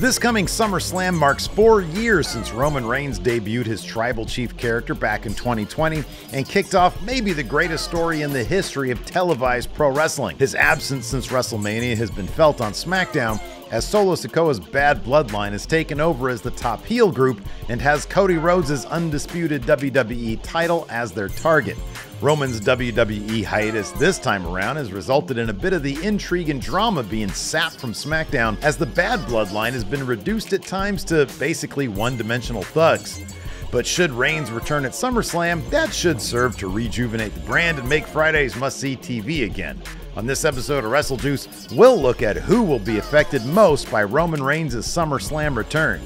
This coming SummerSlam marks 4 years since Roman Reigns debuted his Tribal Chief character back in 2020 and kicked off maybe the greatest story in the history of televised pro wrestling. His absence since WrestleMania has been felt on SmackDown, as Solo Sikoa's Bad Bloodline has taken over as the top heel group and has Cody Rhodes' undisputed WWE title as their target. Roman's WWE hiatus this time around has resulted in a bit of the intrigue and drama being sapped from SmackDown, as the Bad Bloodline has been reduced at times to basically one-dimensional thugs. But should Reigns return at SummerSlam, that should serve to rejuvenate the brand and make Fridays must-see TV again. On this episode of Wrestle Juice, we'll look at who will be affected most by Roman Reigns' SummerSlam return.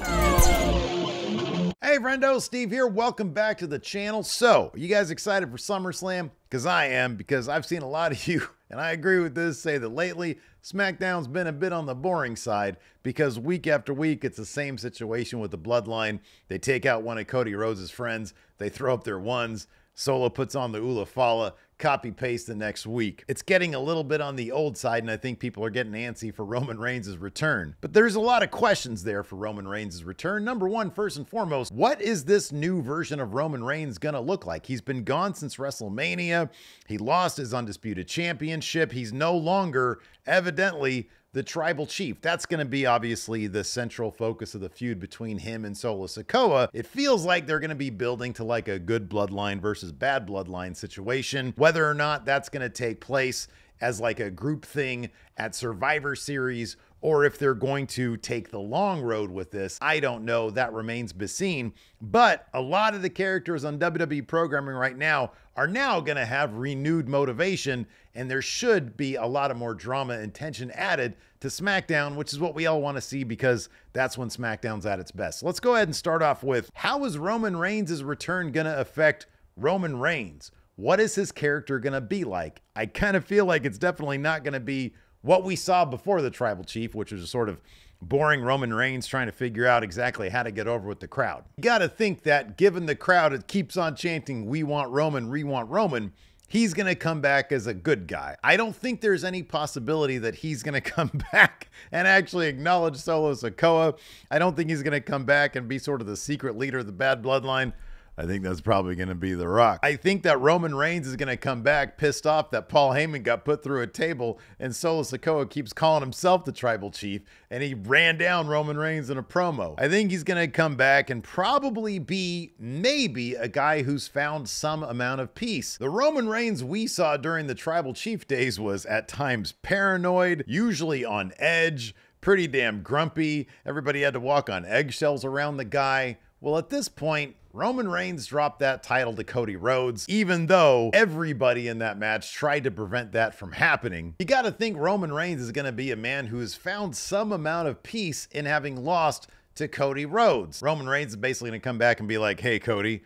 Hey friendo, Steve here. Welcome back to the channel. So, are you guys excited for SummerSlam? Because I am, because I've seen a lot of you, and I agree with this, say that lately, SmackDown's been a bit on the boring side, because week after week, it's the same situation with the Bloodline. They take out one of Cody Rhodes' friends, they throw up their ones, Solo puts on the Ula Fala, copy-paste the next week. It's getting a little bit on the old side, and I think people are getting antsy for Roman Reigns' return. But there's a lot of questions there for Roman Reigns' return. Number one, first and foremost, what is this new version of Roman Reigns gonna look like? He's been gone since WrestleMania. He lost his Undisputed Championship. He's no longer, evidently, the Tribal Chief. That's going to be obviously the central focus of the feud between him and Solo Sikoa. It feels like they're going to be building to like a good bloodline versus bad bloodline situation. Whether or not that's going to take place as like a group thing at Survivor Series, or if they're going to take the long road with this, I don't know. That remains to be seen. But a lot of the characters on WWE programming right now are now going to have renewed motivation, and there should be a lot of more drama and tension added to SmackDown, which is what we all want to see, because that's when SmackDown's at its best. So let's go ahead and start off with, how is Roman Reigns' return going to affect Roman Reigns? What is his character going to be like? I kind of feel like it's definitely not going to be what we saw before the Tribal Chief, which was a sort of boring Roman Reigns trying to figure out exactly how to get over with the crowd. You got to think that given the crowd, it keeps on chanting, "We want Roman, we want Roman," he's going to come back as a good guy. I don't think there's any possibility that he's going to come back and actually acknowledge Solo Sikoa. I don't think he's going to come back and be sort of the secret leader of the Bad Bloodline. I think that's probably going to be The Rock. I think that Roman Reigns is going to come back pissed off that Paul Heyman got put through a table and Solo Sikoa keeps calling himself the Tribal Chief, and he ran down Roman Reigns in a promo. I think he's going to come back and probably be maybe a guy who's found some amount of peace. The Roman Reigns we saw during the Tribal Chief days was at times paranoid, usually on edge, pretty damn grumpy. Everybody had to walk on eggshells around the guy. Well, at this point, Roman Reigns dropped that title to Cody Rhodes, even though everybody in that match tried to prevent that from happening. You got to think Roman Reigns is going to be a man who has found some amount of peace in having lost to Cody Rhodes. Roman Reigns is basically going to come back and be like, "Hey, Cody,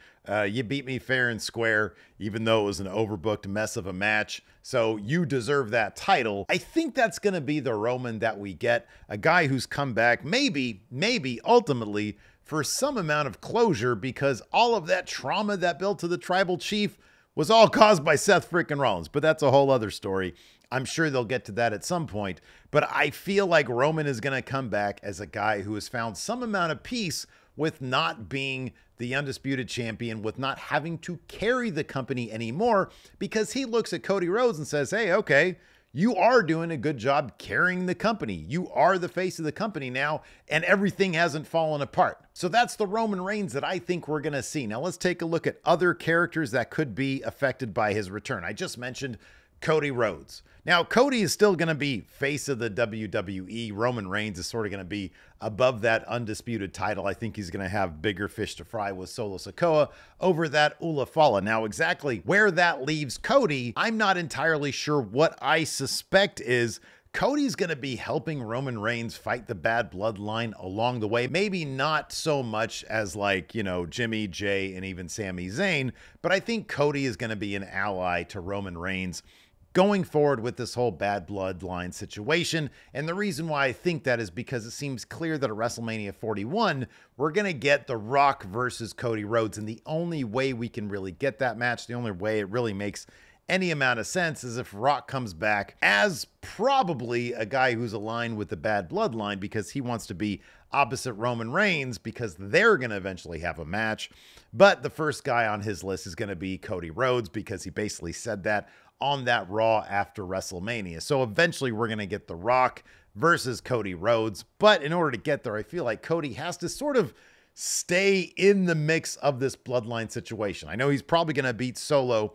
you beat me fair and square, even though it was an overbooked mess of a match. So you deserve that title." I think that's going to be the Roman that we get. A guy who's come back, maybe ultimately, for some amount of closure, because all of that trauma that built to the Tribal Chief was all caused by Seth freaking Rollins. But that's a whole other story. I'm sure they'll get to that at some point. But I feel like Roman is going to come back as a guy who has found some amount of peace with not being the Undisputed Champion, with not having to carry the company anymore, because he looks at Cody Rhodes and says, "Hey, okay, you are doing a good job carrying the company. You are the face of the company now, and everything hasn't fallen apart." So that's the Roman Reigns that I think we're going to see. Now let's take a look at other characters that could be affected by his return. I just mentioned Cody Rhodes. Now, Cody is still going to be face of the WWE. Roman Reigns is sort of going to be above that undisputed title. I think he's going to have bigger fish to fry with Solo Sikoa over that Ula Fala. Now, exactly where that leaves Cody, I'm not entirely sure. What I suspect is Cody's going to be helping Roman Reigns fight the Bad Bloodline along the way. Maybe not so much as like, you know, Jimmy, Jay, and even Sami Zayn, but I think Cody is going to be an ally to Roman Reigns going forward with this whole Bad Bloodline situation. And the reason why I think that is because it seems clear that at WrestleMania 41, we're going to get The Rock versus Cody Rhodes. And the only way we can really get that match, the only way it really makes any amount of sense, is if Rock comes back as probably a guy who's aligned with the Bad Bloodline, because he wants to be opposite Roman Reigns because they're going to eventually have a match. But the first guy on his list is going to be Cody Rhodes because he basically said that on that Raw after WrestleMania. So eventually we're going to get The Rock versus Cody Rhodes. But in order to get there, I feel like Cody has to sort of stay in the mix of this bloodline situation. I know he's probably going to beat Solo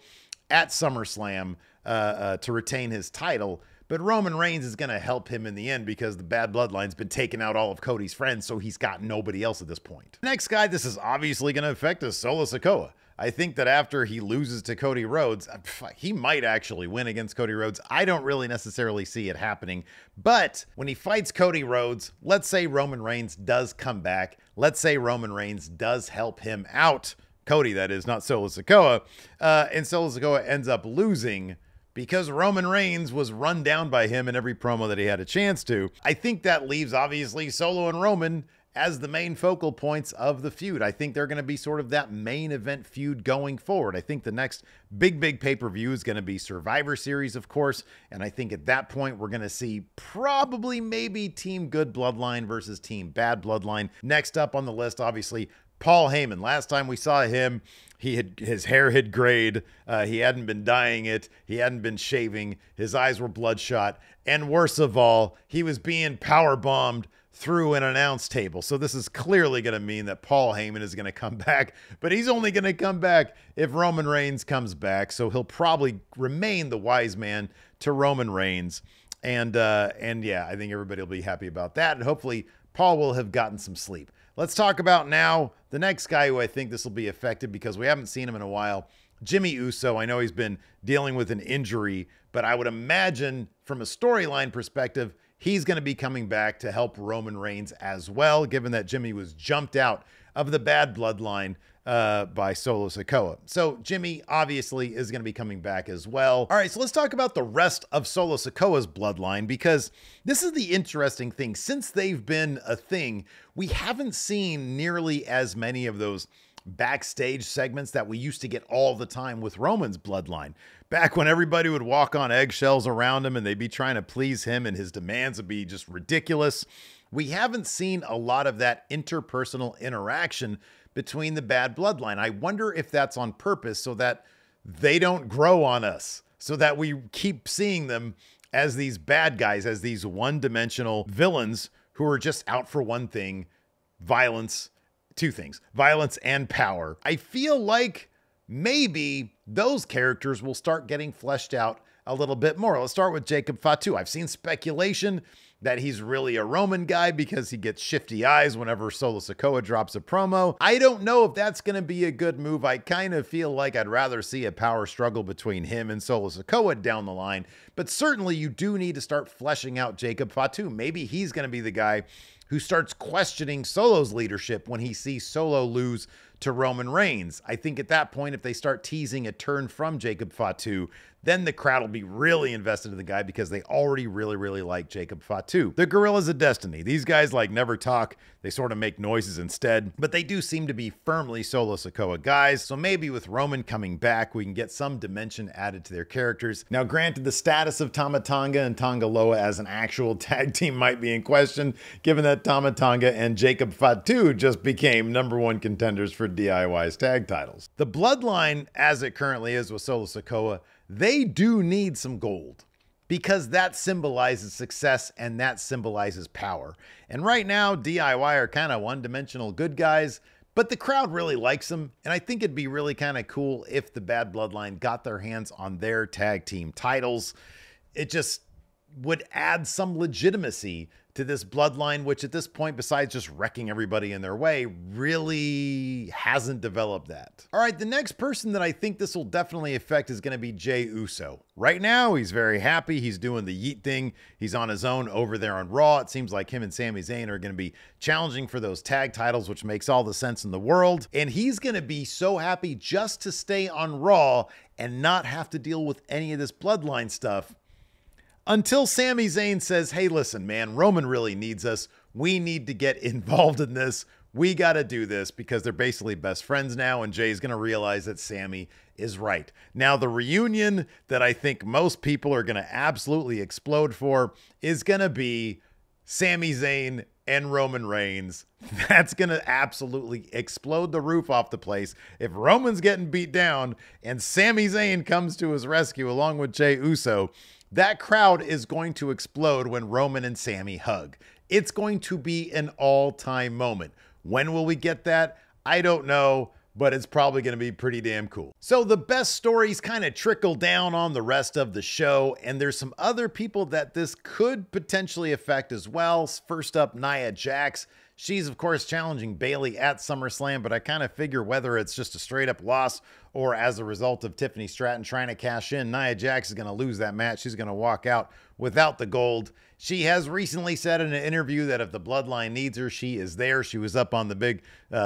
at SummerSlam to retain his title, but Roman Reigns is going to help him in the end because the bad bloodline's been taking out all of Cody's friends, so he's got nobody else at this point. Next guy this is obviously going to affect is Solo Sikoa. I think that after he loses to Cody Rhodes, he might actually win against Cody Rhodes. I don't really necessarily see it happening. But when he fights Cody Rhodes, let's say Roman Reigns does come back. Let's say Roman Reigns does help him out. Cody, that is, not Solo Sikoa. And Solo Sikoa ends up losing because Roman Reigns was run down by him in every promo that he had a chance to. I think that leaves, obviously, Solo and Roman as the main focal points of the feud. I think they're going to be sort of that main event feud going forward. I think the next big pay-per-view is going to be Survivor Series, of course. And I think at that point, we're going to see probably maybe Team Good Bloodline versus Team Bad Bloodline. Next up on the list, obviously, Paul Heyman. Last time we saw him, his hair had grayed. He hadn't been dyeing it. He hadn't been shaving. His eyes were bloodshot. And worst of all, he was being power-bombed through an announce table. So this is clearly going to mean that Paul Heyman is going to come back, but he's only going to come back if Roman Reigns comes back. So he'll probably remain the wise man to Roman Reigns. And yeah, I think everybody will be happy about that. And hopefully Paul will have gotten some sleep. Let's talk about now the next guy who I think this will be affected because we haven't seen him in a while. Jimmy Uso. I know he's been dealing with an injury, but I would imagine from a storyline perspective, he's going to be coming back to help Roman Reigns as well, given that Jimmy was jumped out of the bad bloodline by Solo Sikoa. So Jimmy obviously is going to be coming back as well. All right, so let's talk about the rest of Solo Sikoa's bloodline because this is the interesting thing. Since they've been a thing, we haven't seen nearly as many of those backstage segments that we used to get all the time with Roman's bloodline. Back when everybody would walk on eggshells around him and they'd be trying to please him and his demands would be just ridiculous. We haven't seen a lot of that interpersonal interaction between the bad bloodline. I wonder if that's on purpose so that they don't grow on us, so that we keep seeing them as these bad guys, as these one-dimensional villains who are just out for one thing, violence. Two things, violence and power. I feel like maybe those characters will start getting fleshed out a little bit more. Let's start with Jacob Fatu. I've seen speculation that he's really a Roman guy because he gets shifty eyes whenever Solo Sikoa drops a promo. I don't know if that's going to be a good move. I kind of feel like I'd rather see a power struggle between him and Solo Sikoa down the line, but certainly you do need to start fleshing out Jacob Fatu. Maybe he's going to be the guy who starts questioning Solo's leadership when he sees Solo lose to Roman Reigns. I think at that point, if they start teasing a turn from Jacob Fatu, then the crowd will be really invested in the guy because they already really like Jacob Fatu. The Gorillas of Destiny. These guys like never talk. They sort of make noises instead, but they do seem to be firmly Solo Sikoa guys. So maybe with Roman coming back, we can get some dimension added to their characters. Now, granted, the status of Tama Tonga and Tonga Loa as an actual tag team might be in question, given that Tama Tonga and Jacob Fatu just became #1 contenders for DIY's tag titles. The bloodline, as it currently is with Solo Sikoa, they do need some gold because that symbolizes success and that symbolizes power. And right now, DIY are kind of one-dimensional good guys, but the crowd really likes them. And I think it'd be really kind of cool if the Bad Bloodline got their hands on their tag team titles. It just would add some legitimacy to this bloodline, which at this point, besides just wrecking everybody in their way, really hasn't developed that. All right, the next person that I think this will definitely affect is going to be Jey Uso. Right now, he's very happy. He's doing the yeet thing. He's on his own over there on Raw. It seems like him and Sami Zayn are going to be challenging for those tag titles, which makes all the sense in the world. And he's going to be so happy just to stay on Raw and not have to deal with any of this bloodline stuff. Until Sami Zayn says, hey, listen, man, Roman really needs us. We need to get involved in this. We got to do this because they're basically best friends now. And Jay's going to realize that Sami is right. Now, the reunion that I think most people are going to absolutely explode for is going to be Sami Zayn and Roman Reigns. That's going to absolutely explode the roof off the place. If Roman's getting beat down and Sami Zayn comes to his rescue along with Jey Uso, that crowd is going to explode when Roman and Sami hug. It's going to be an all-time moment. When will we get that? I don't know, but it's probably going to be pretty damn cool. So the best stories kind of trickle down on the rest of the show, and there's some other people that this could potentially affect as well. First up, Nia Jax. She's, of course, challenging Bayley at SummerSlam, but I kind of figure whether it's just a straight-up loss or as a result of Tiffany Stratton trying to cash in, Nia Jax is going to lose that match. She's going to walk out without the gold. She has recently said in an interview that if the Bloodline needs her, she is there. She was up on the big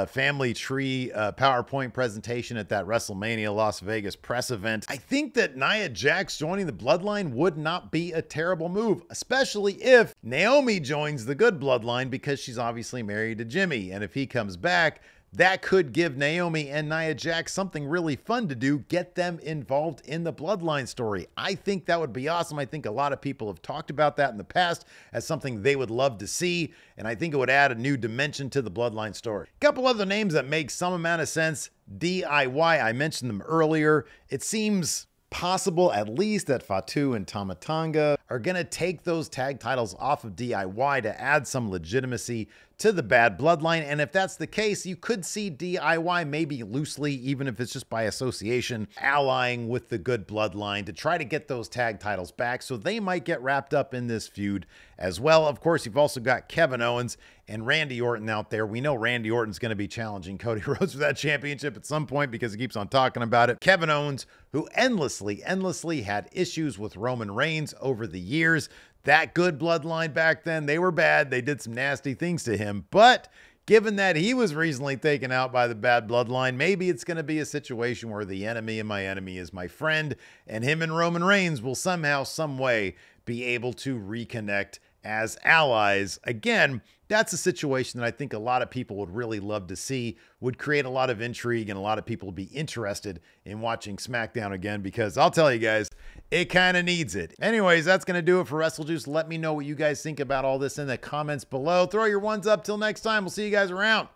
family tree PowerPoint presentation at that WrestleMania Las Vegas press event. I think that Nia Jax joining the Bloodline would not be a terrible move, especially if Naomi joins the Good Bloodline, because she's obviously married to Jimmy. And if he comes back, that could give Naomi and Nia Jax something really fun to do, get them involved in the Bloodline story. I think that would be awesome. I think a lot of people have talked about that in the past as something they would love to see, and I think it would add a new dimension to the Bloodline story. A couple other names that make some amount of sense. DIY, I mentioned them earlier. It seems possible at least that Fatu and Tama Tonga are going to take those tag titles off of DIY to add some legitimacy to the Bad Bloodline. And if that's the case, you could see DIY maybe loosely, even if it's just by association, allying with the Good Bloodline to try to get those tag titles back. So they might get wrapped up in this feud as well. Of course, you've also got Kevin Owens and Randy Orton out there. We know Randy Orton's going to be challenging Cody Rhodes for that championship at some point because he keeps on talking about it. Kevin Owens, who endlessly had issues with Roman Reigns over the years. That Good Bloodline back then, they were bad. They did some nasty things to him. But given that he was recently taken out by the Bad Bloodline, maybe it's going to be a situation where the enemy of my enemy is my friend, and him and Roman Reigns will somehow, some way be able to reconnect as allies. Again, that's a situation that I think a lot of people would really love to see, would create a lot of intrigue, and a lot of people would be interested in watching SmackDown again, because I'll tell you guys, it kind of needs it. Anyways, that's going to do it for WrestleJuice. Let me know what you guys think about all this in the comments below. Throw your ones up. Till next time, we'll see you guys around.